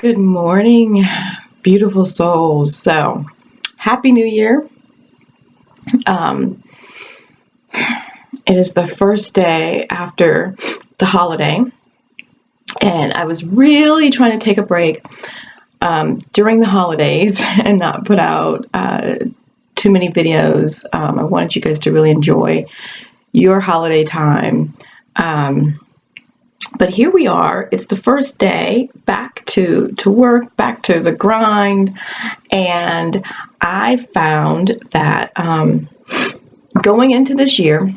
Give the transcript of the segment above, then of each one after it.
Good morning, beautiful souls. So, Happy New Year. Um, it is the first day after the holiday, and I was really trying to take a break during the holidays and not put out too many videos. I wanted you guys to really enjoy your holiday time. But here we are. It's the first day back to work, back to the grind, and I found that going into this year,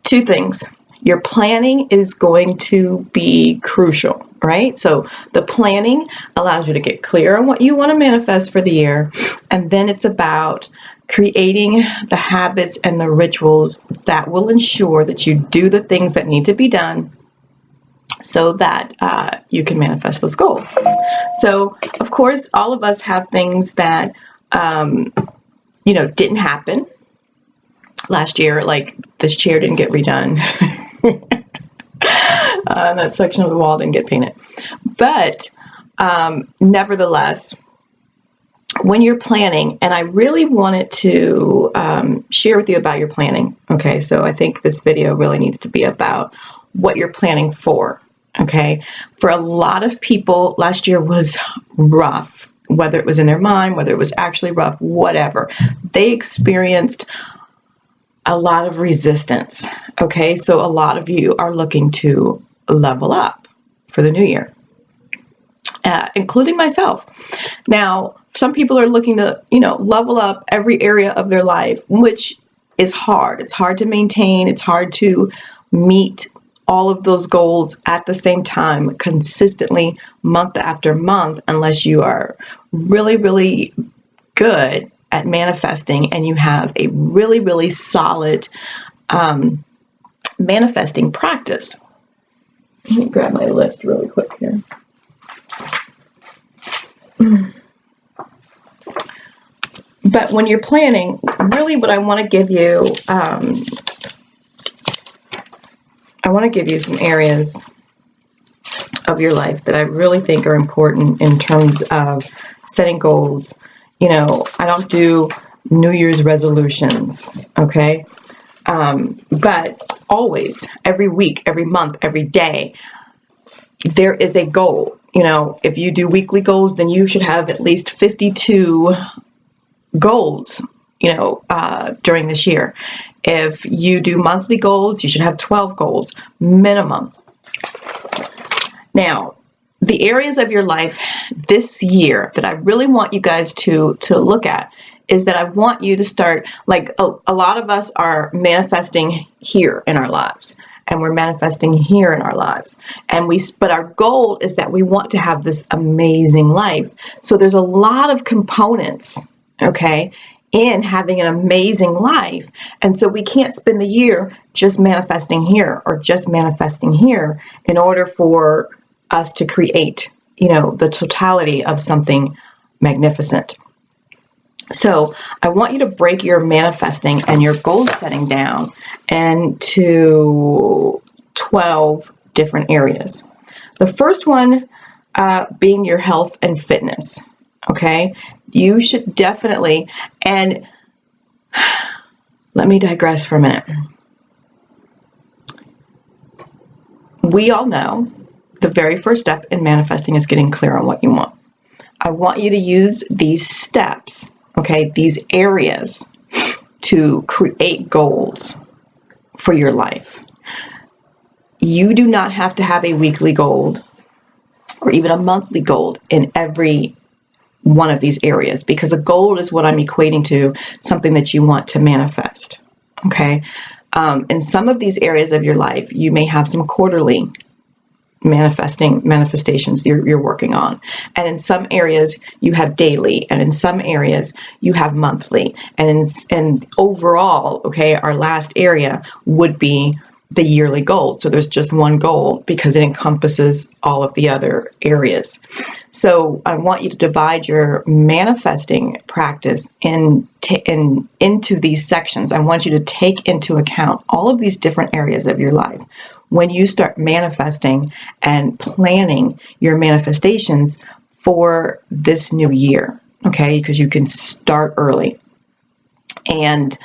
two things. Your planning is going to be crucial, right? So the planning allows you to get clear on what you want to manifest for the year, and then it's about creating the habits and the rituals that will ensure that you do the things that need to be done so that you can manifest those goals. So, of course, all of us have things that, didn't happen last year, like this chair didn't get redone. That section of the wall didn't get painted. But nevertheless, when you're planning, and I really wanted to share with you about your planning, okay? So I think this video really needs to be about what you're planning for, okay? For a lot of people, last year was rough, whether it was in their mind, whether it was actually rough, whatever. They experienced a lot of resistance, okay? So a lot of you are looking to level up for the new year, including myself. Now, some people are looking to, level up every area of their life, which is hard. It's hard to maintain. It's hard to meet all of those goals at the same time, consistently, month after month, unless you are really, really good at manifesting and you have a really, really solid manifesting practice. Let me grab my list really quick here. But when you're planning, really what I want to give you, some areas of your life that I really think are important in terms of setting goals. I don't do New Year's resolutions, okay? But always, every week, every month, every day, there is a goal. If you do weekly goals, then you should have at least 52 goals, during this year. If you do monthly goals, you should have 12 goals minimum. Now, the areas of your life this year that I really want you guys to look at is that I want you to start, like a lot of us are manifesting here in our lives, and we're manifesting here in our lives. But our goal is that we want to have this amazing life. So there's a lot of components, okay, in having an amazing life. And so we can't spend the year just manifesting here or just manifesting here in order for us to create, the totality of something magnificent. So I want you to break your manifesting and your goal setting down into 12 different areas. The first one being your health and fitness. Okay, you should definitely, and let me digress for a minute. We all know the very first step in manifesting is getting clear on what you want. I want you to use these steps, okay, these areas to create goals for your life. You do not have to have a weekly goal or even a monthly goal in every one of these areas, because a goal is what I'm equating to something that you want to manifest, okay? In some of these areas of your life, you may have some quarterly manifestations you're working on, and in some areas you have daily, and in some areas you have monthly, and overall, okay, our last area would be the yearly goal. So there's just one goal because it encompasses all of the other areas. So I want you to divide your manifesting practice into these sections. I want you to take into account all of these different areas of your life. when you start manifesting and planning your manifestations for this new year, okay? Because you can start early. And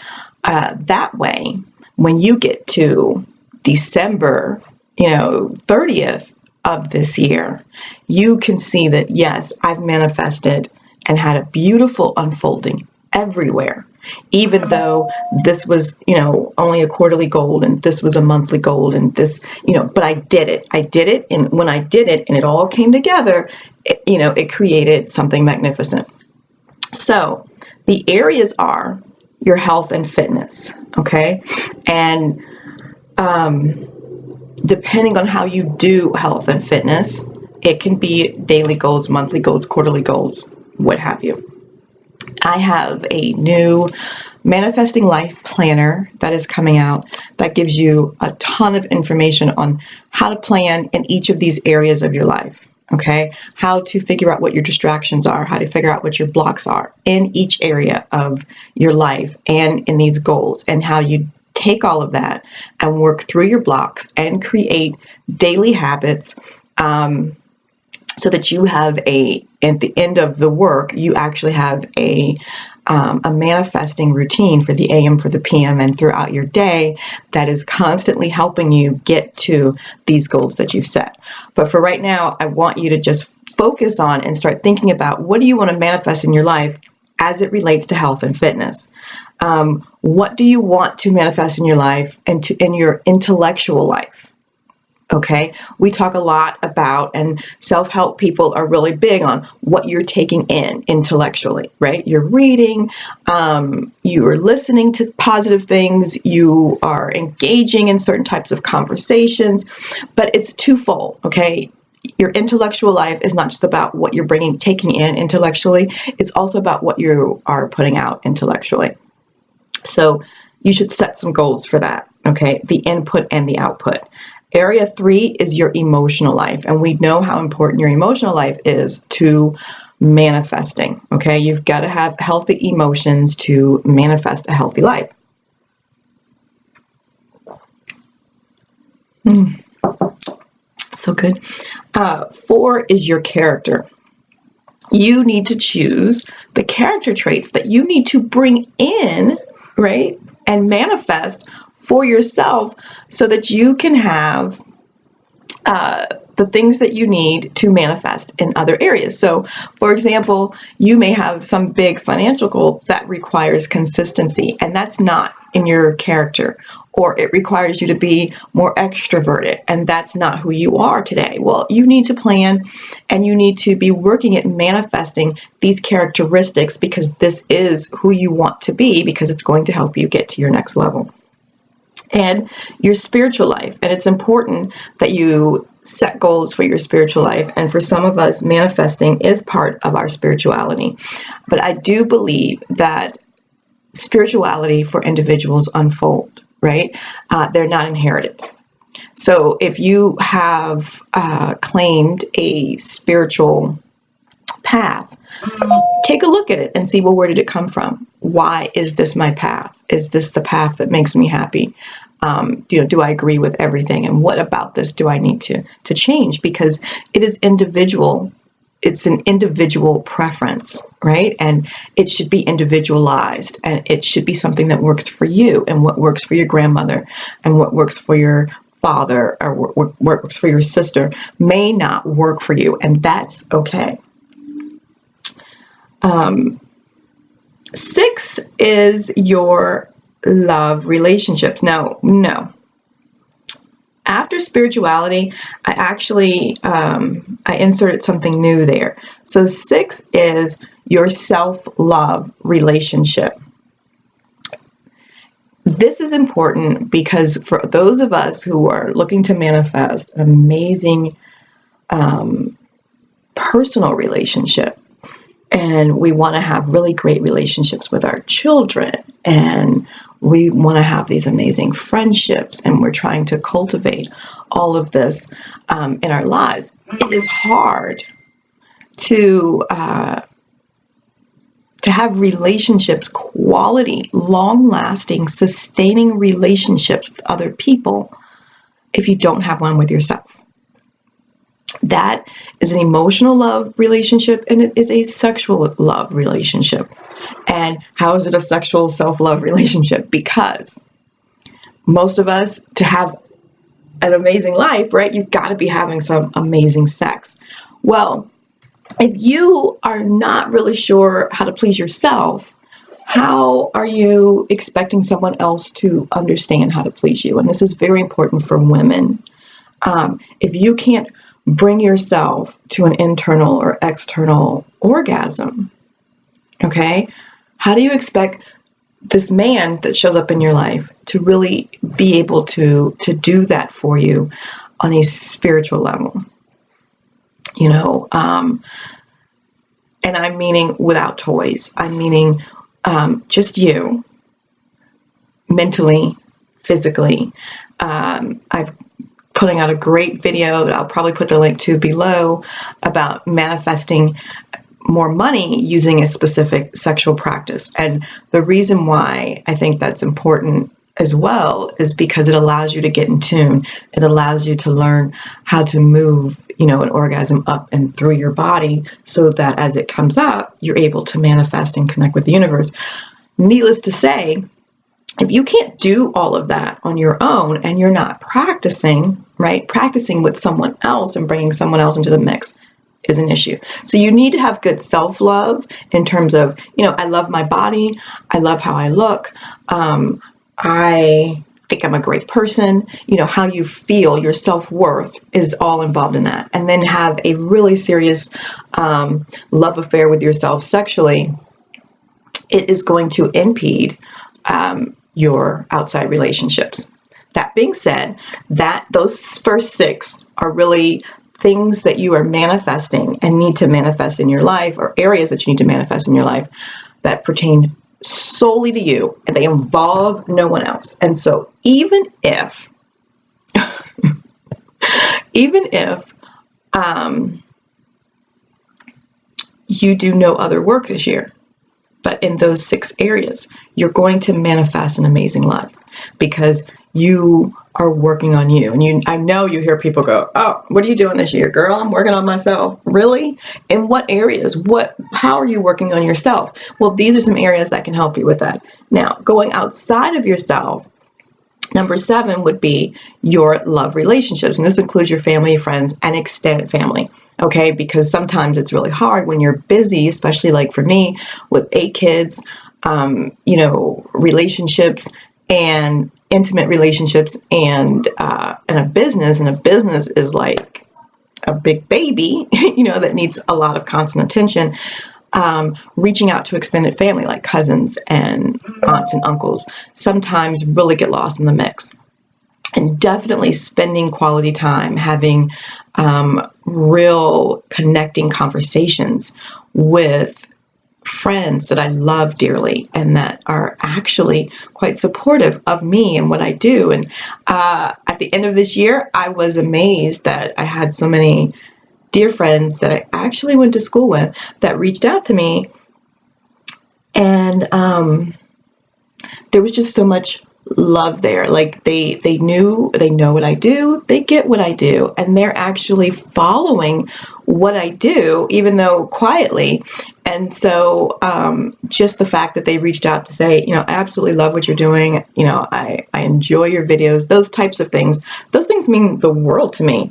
that way, when you get to December, 30th of this year, you can see that, yes, I've manifested and had a beautiful unfolding everywhere. Even though this was, only a quarterly goal, and this was a monthly goal, and this, but I did it. And when I did it and it all came together, it created something magnificent. So the areas are your health and fitness, okay? And depending on how you do health and fitness, it can be daily goals, monthly goals, quarterly goals, what have you. I have a new Manifesting Life Planner that is coming out that gives you a ton of information on how to plan in each of these areas of your life, okay? How to figure out what your distractions are, how to figure out what your blocks are in each area of your life and in these goals, and how you take all of that and work through your blocks and create daily habits so that you have at the end of the work, you actually have a manifesting routine for the AM, for the PM, and throughout your day that is constantly helping you get to these goals that you've set. But for right now, I want you to just focus on and start thinking about, what do you want to manifest in your life as it relates to health and fitness? What do you want to manifest in your life and in your intellectual life? Okay, we talk a lot about, and self-help people are really big on what you're taking in intellectually, right? You're reading, you are listening to positive things, you are engaging in certain types of conversations, but it's twofold, okay? Your intellectual life is not just about what you're taking in intellectually, it's also about what you are putting out intellectually. So you should set some goals for that, okay? The input and the output. Area 3 is your emotional life, and we know how important your emotional life is to manifesting, okay? You've got to have healthy emotions to manifest a healthy life. So good. 4 is your character. You need to choose the character traits that you need to bring in, right, and manifest for yourself so that you can have the things that you need to manifest in other areas. So, for example, you may have some big financial goal that requires consistency, and that's not in your character, or it requires you to be more extroverted, and that's not who you are today. Well, you need to plan, and you need to be working at manifesting these characteristics, because this is who you want to be, because it's going to help you get to your next level. And your spiritual life. And it's important that you set goals for your spiritual life. And for some of us, manifesting is part of our spirituality. But I do believe that spirituality for individuals unfold, right? They're not inherited. So if you have claimed a spiritual path, take a look at it and see, well, where did it come from? Why is this my path? Is this the path that makes me happy? Do I agree with everything? And what about this do I need to change? Because it is individual. It's an individual preference, right? And it should be individualized, and it should be something that works for you, and what works for your grandmother, and what works for your father, or what works for your sister may not work for you, and that's okay. 6 is your love relationships. Now, no. After spirituality, I actually I inserted something new there. So 6 is your self-love relationship. This is important because for those of us who are looking to manifest an amazing personal relationship, and we want to have really great relationships with our children, and we want to have these amazing friendships, and we're trying to cultivate all of this in our lives. It is hard to have relationships, quality, long-lasting, sustaining relationships with other people. if you don't have one with yourself. That is an emotional love relationship, and it is a sexual love relationship. And how is it a sexual self-love relationship? Because most of us, to have an amazing life, right, you've got to be having some amazing sex. Well, if you are not really sure how to please yourself, how are you expecting someone else to understand how to please you? And this is very important for women. If you can't bring yourself to an internal or external orgasm, okay, how do you expect this man that shows up in your life to really be able to do that for you on a spiritual level? You know, and I'm meaning without toys. I'm meaning just you, mentally, physically. I've putting out a great video that I'll probably put the link to below about manifesting more money using a specific sexual practice. And the reason why I think that's important as well is because it allows you to get in tune. It allows you to learn how to move, an orgasm up and through your body so that as it comes up, you're able to manifest and connect with the universe. Needless to say, if you can't do all of that on your own and you're not practicing, right, practicing with someone else and bringing someone else into the mix is an issue. So you need to have good self-love in terms of, I love my body. I love how I look. I think I'm a great person. How you feel, your self-worth is all involved in that. And then have a really serious love affair with yourself sexually. It is going to impede your outside relationships. That being said, those first 6 are really things that you are manifesting and need to manifest in your life, or areas that you need to manifest in your life that pertain solely to you, and they involve no one else. And so even if you do no other work this year, but in those 6 areas, you're going to manifest an amazing life because you are working on you. And I know you hear people go, "Oh, what are you doing this year, girl? I'm working on myself." Really? In what areas? How are you working on yourself? Well, these are some areas that can help you with that. Now, going outside of yourself, number 7 would be your love relationships. And this includes your family, friends, and extended family. Okay, because sometimes it's really hard when you're busy, especially like for me with 8 kids, relationships and intimate relationships and a business. And a business is like a big baby, that needs a lot of constant attention. Reaching out to extended family like cousins and aunts and uncles sometimes really get lost in the mix. And definitely spending quality time, having real connecting conversations with friends that I love dearly and that are actually quite supportive of me and what I do. And at the end of this year, I was amazed that I had so many dear friends that I actually went to school with that reached out to me. And there was just so much love there. Like they know what I do, they get what I do, and they're actually following what I do, even though quietly. And so just the fact that they reached out to say, I absolutely love what you're doing, I enjoy your videos, those types of things, those things mean the world to me.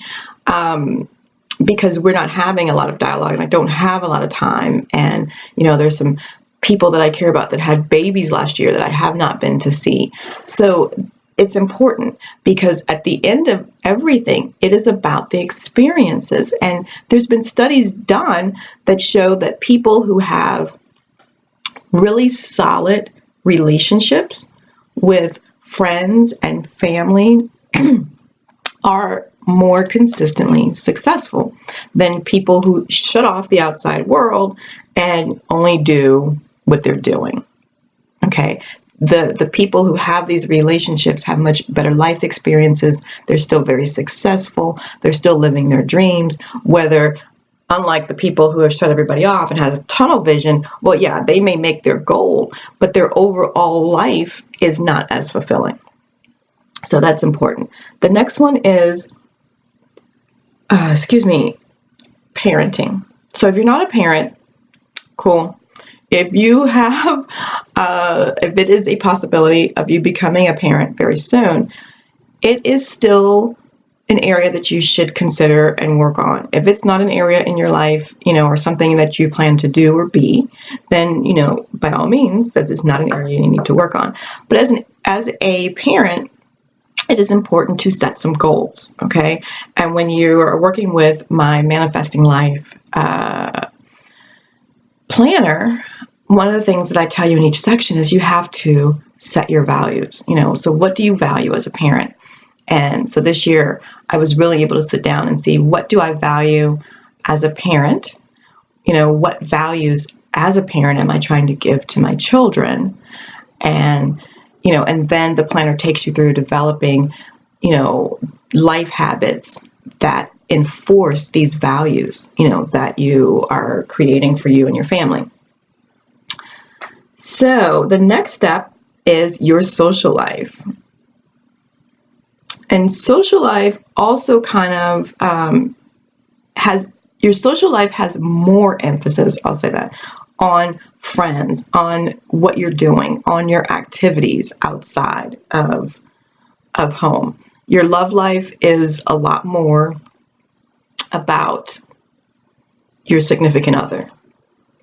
Because we're not having a lot of dialogue and I don't have a lot of time. And, there's some people that I care about that had babies last year that I have not been to see. So it's important because at the end of everything, it is about the experiences. And there's been studies done that show that people who have really solid relationships with friends and family are more consistently successful than people who shut off the outside world and only do what they're doing. Okay. The people who have these relationships have much better life experiences. They're still very successful. They're still living their dreams, unlike the people who have shut everybody off and has a tunnel vision. Well, yeah, they may make their goal, but their overall life is not as fulfilling. So that's important. The next one is, parenting. So if you're not a parent, cool. If you have, if it is a possibility of you becoming a parent very soon, it is still an area that you should consider and work on. If it's not an area in your life, or something that you plan to do or be, then, by all means, that is not an area you need to work on. But as a parent, it is important to set some goals, okay? And when you are working with my Manifesting Life planner, one of the things that I tell you in each section is you have to set your values. So what do you value as a parent? And so this year, I was really able to sit down and see, what do I value as a parent? What values as a parent am I trying to give to my children? And, and then the planner takes you through developing, life habits that enforce these values, that you are creating for you and your family. So the next step is your social life. And social life also kind of your social life has more emphasis, I'll say that, on friends, on what you're doing, on your activities outside of home. Your love life is a lot more about your significant other.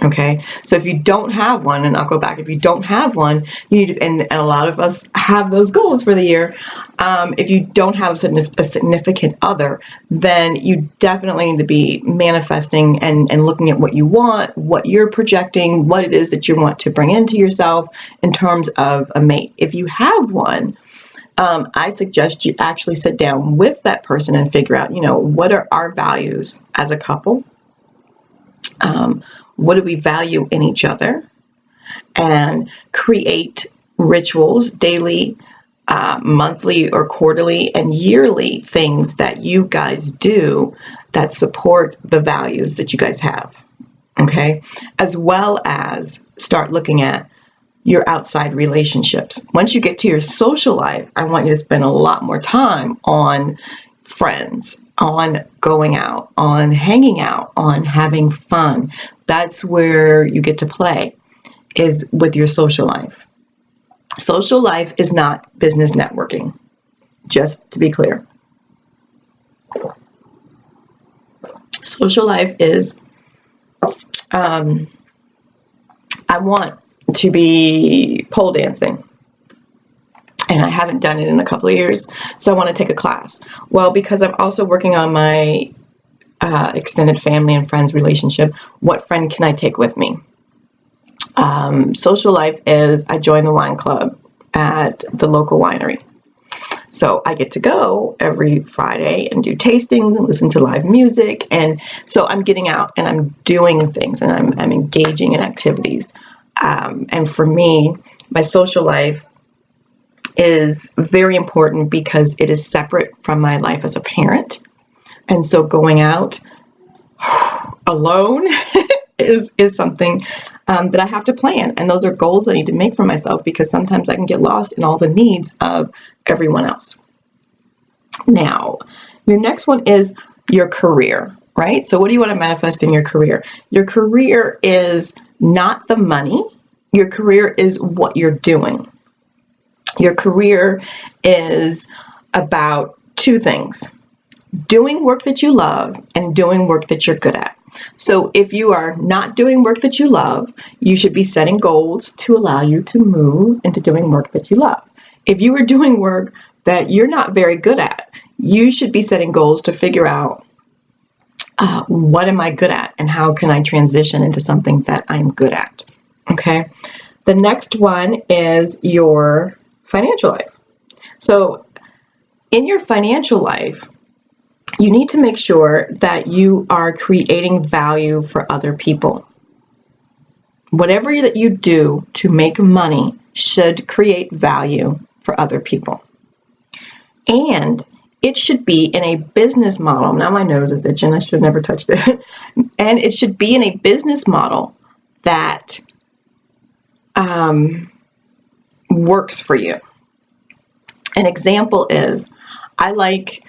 Okay, so if you don't have one, and I'll go back, if you don't have one, you need to, and a lot of us have those goals for the year. If you don't have a significant other, then you definitely need to be manifesting and looking at what you want, what you're projecting, what it is that you want to bring into yourself in terms of a mate. If you have one, I suggest you actually sit down with that person and figure out, what are our values as a couple? What do we value in each other? And create rituals, daily, monthly or quarterly and yearly things that you guys do that support the values that you guys have. Okay? As well as start looking at your outside relationships. Once you get to your social life, I want you to spend a lot more time on friends, on going out, on hanging out, on having fun. That's where you get to play, is with your social life. Social life is not business networking, just to be clear. Social life is, I want to be pole dancing. And I haven't done it in a couple of years, so I want to take a class. Well, because I'm also working on my extended family and friends relationship, what friend can I take with me? Social life is, I join the wine club at the local winery. So I get to go every Friday and do tastings and listen to live music. And so I'm getting out and I'm doing things and I'm engaging in activities. And for me, my social life is very important because it is separate from my life as a parent. And so going out alone is something that I have to plan. And those are goals I need to make for myself, because sometimes I can get lost in all the needs of everyone else. Now, your next one is your career, right? So what do you want to manifest in your career? Your career is not the money. Your career is what you're doing. Your career is about two things: doing work that you love and doing work that you're good at. So if you are not doing work that you love, you should be setting goals to allow you to move into doing work that you love. If you are doing work that you're not very good at, you should be setting goals to figure out what am I good at and how can I transition into something that I'm good at. Okay. The next one is your financial life. So in your financial life, you need to make sure that you are creating value for other people. Whatever that you do to make money should create value for other people. And it should be in a business model. Now my nose is itching. I should have never touched it. And it should be in a business model that works for you. An example is, I like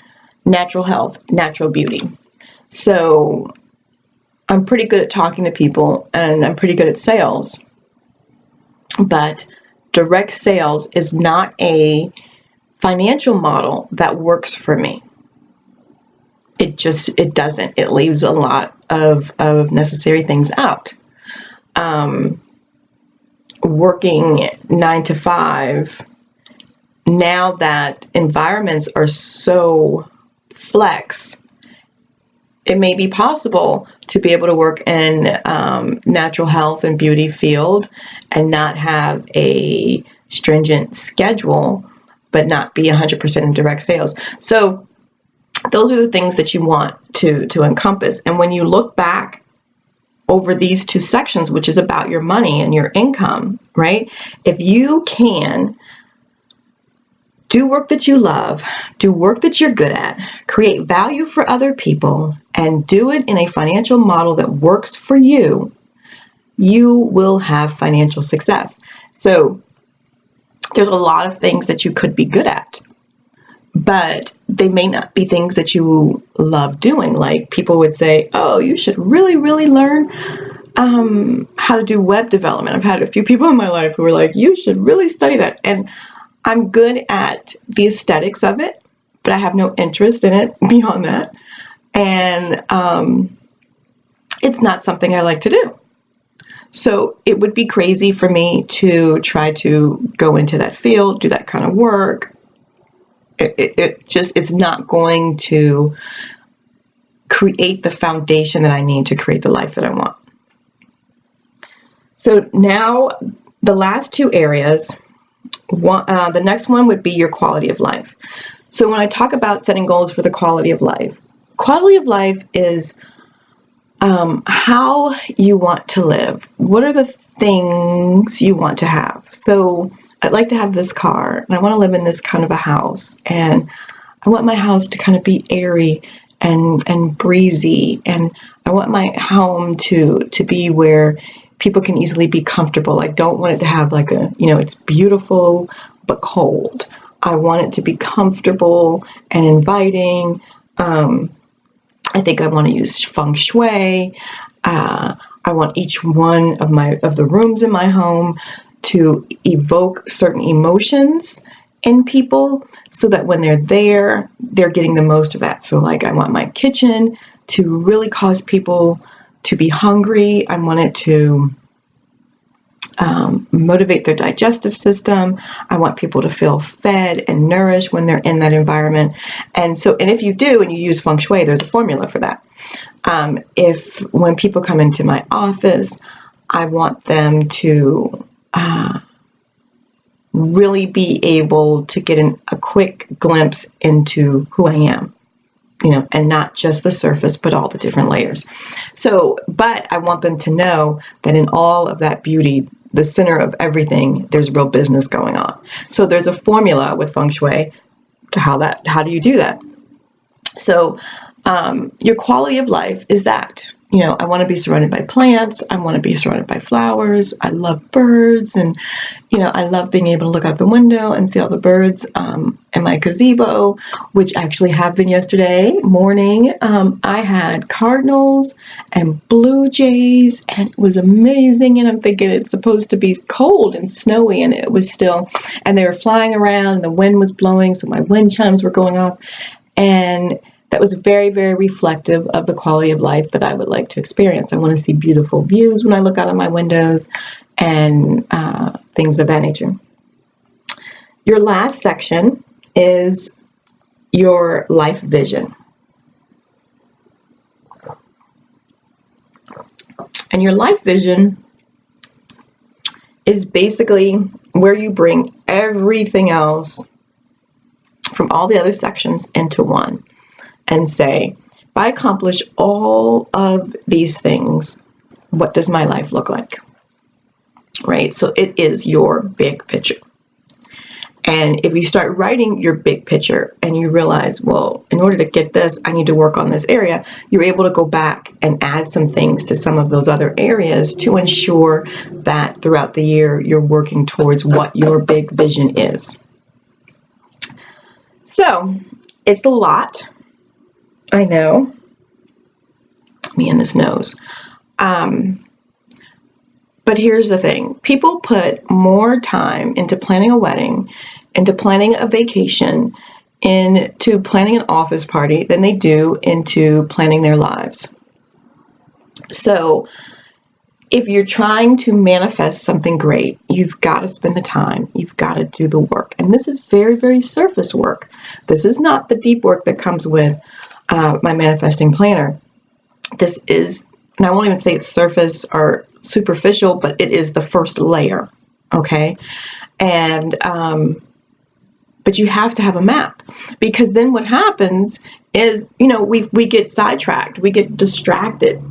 natural health, natural beauty. So I'm pretty good at talking to people and I'm pretty good at sales, but direct sales is not a financial model that works for me. It doesn't. It leaves a lot of necessary things out. Working 9 to 5, now that environments are so flex, it may be possible to be able to work in natural health and beauty field and not have a stringent schedule, but not be 100% in direct sales. So those are the things that you want to encompass. And when you look back over these two sections, which is about your money and your income, right? If you can do work that you love, do work that you're good at, create value for other people, and do it in a financial model that works for you, you will have financial success. So there's a lot of things that you could be good at, but they may not be things that you love doing. Like people would say, oh, you should really, really learn how to do web development. I've had a few people in my life who were like, you should really study that. And I'm good at the aesthetics of it, but I have no interest in it beyond that. And it's not something I like to do. So it would be crazy for me to try to go into that field, do that kind of work. It's not going to create the foundation that I need to create the life that I want. So now the last two areas, the next one would be your quality of life. So when I talk about setting goals for the quality of life is how you want to live. What are the things you want to have? So I'd like to have this car, and I want to live in this kind of a house, and I want my house to kind of be airy and breezy, and I want my home to be where people can easily be comfortable. I don't want it to have like it's beautiful but cold. I want it to be comfortable and inviting. I think I want to use feng shui. I want each one of the rooms in my home to evoke certain emotions in people so that when they're there, they're getting the most of that. So like I want my kitchen to really cause people to be hungry. I want it to motivate their digestive system. I want people to feel fed and nourished when they're in that environment. And if you do, and you use feng shui, there's a formula for that. When people come into my office, I want them to really be able to get a quick glimpse into who I am, and not just the surface, but all the different layers. But I want them to know that in all of that beauty, the center of everything, there's real business going on. So there's a formula with feng shui to how do you do that? So your quality of life is that, I want to be surrounded by plants. I want to be surrounded by flowers. I love birds. And, I love being able to look out the window and see all the birds in my gazebo, which actually happened yesterday morning. I had cardinals and blue jays, and it was amazing. And I'm thinking it's supposed to be cold and snowy, and it was still, and they were flying around, and the wind was blowing, so my wind chimes were going off. And that was very, very reflective of the quality of life that I would like to experience. I want to see beautiful views when I look out of my windows and things of that nature. Your last section is your life vision. And your life vision is basically where you bring everything else from all the other sections into one. And say, if I accomplish all of these things, what does my life look like? Right? So it is your big picture. And if you start writing your big picture and you realize, well, in order to get this, I need to work on this area, you're able to go back and add some things to some of those other areas to ensure that throughout the year, you're working towards what your big vision is. So it's a lot, I know, me and this nose. But here's the thing. People put more time into planning a wedding, into planning a vacation, into planning an office party than they do into planning their lives. So if you're trying to manifest something great, you've got to spend the time. You've got to do the work. And this is very, very surface work. This is not the deep work that comes with my manifesting planner. This is, and I won't even say it's surface or superficial, but it is the first layer, okay? And, but you have to have a map, because then what happens is, you know, we get sidetracked, we get distracted,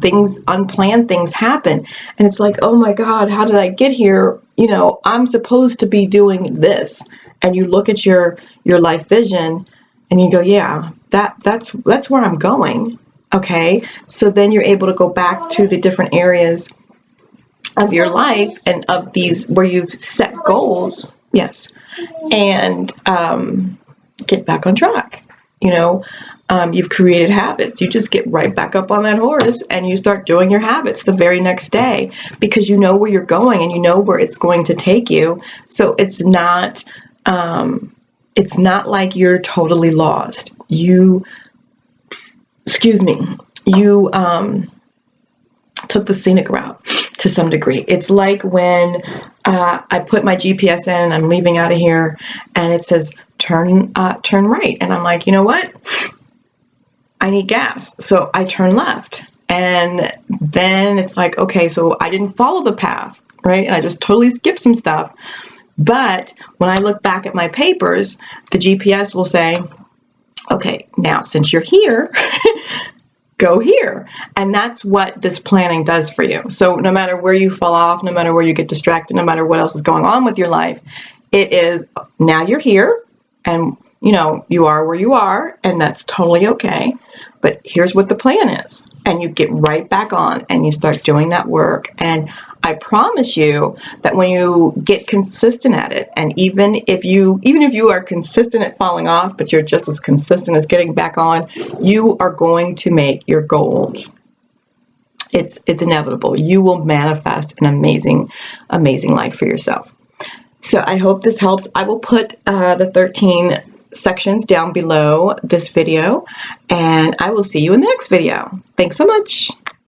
unplanned things happen, and it's like, oh my God, how did I get here? You know, I'm supposed to be doing this. And you look at your life vision and you go, yeah, that's where I'm going. Okay, so then you're able to go back to the different areas of your life and of these where you've set goals, yes, and get back on track. You know, you've created habits. You just get right back up on that horse and you start doing your habits the very next day, because you know where you're going and you know where it's going to take you. So it's not like you're totally lost. You took the scenic route to some degree. It's like when I put my GPS in and I'm leaving out of here and it says turn right, and I'm like, you know what? I need gas, so I turn left. And then it's like, okay, so I didn't follow the path, right? And I just totally skipped some stuff. But when I look back at my papers, the GPS will say, okay, now since you're here, go here. And that's what this planning does for you. So no matter where you fall off, no matter where you get distracted, no matter what else is going on with your life, it is, now you're here and you know, you are where you are, and that's totally okay. But here's what the plan is. And you get right back on and you start doing that work. And I promise you that when you get consistent at it, and even if you are consistent at falling off, but you're just as consistent as getting back on, you are going to make your goals. It's inevitable. You will manifest an amazing, amazing life for yourself. So I hope this helps. I will put the 13 sections down below this video, and I will see you in the next video. Thanks so much.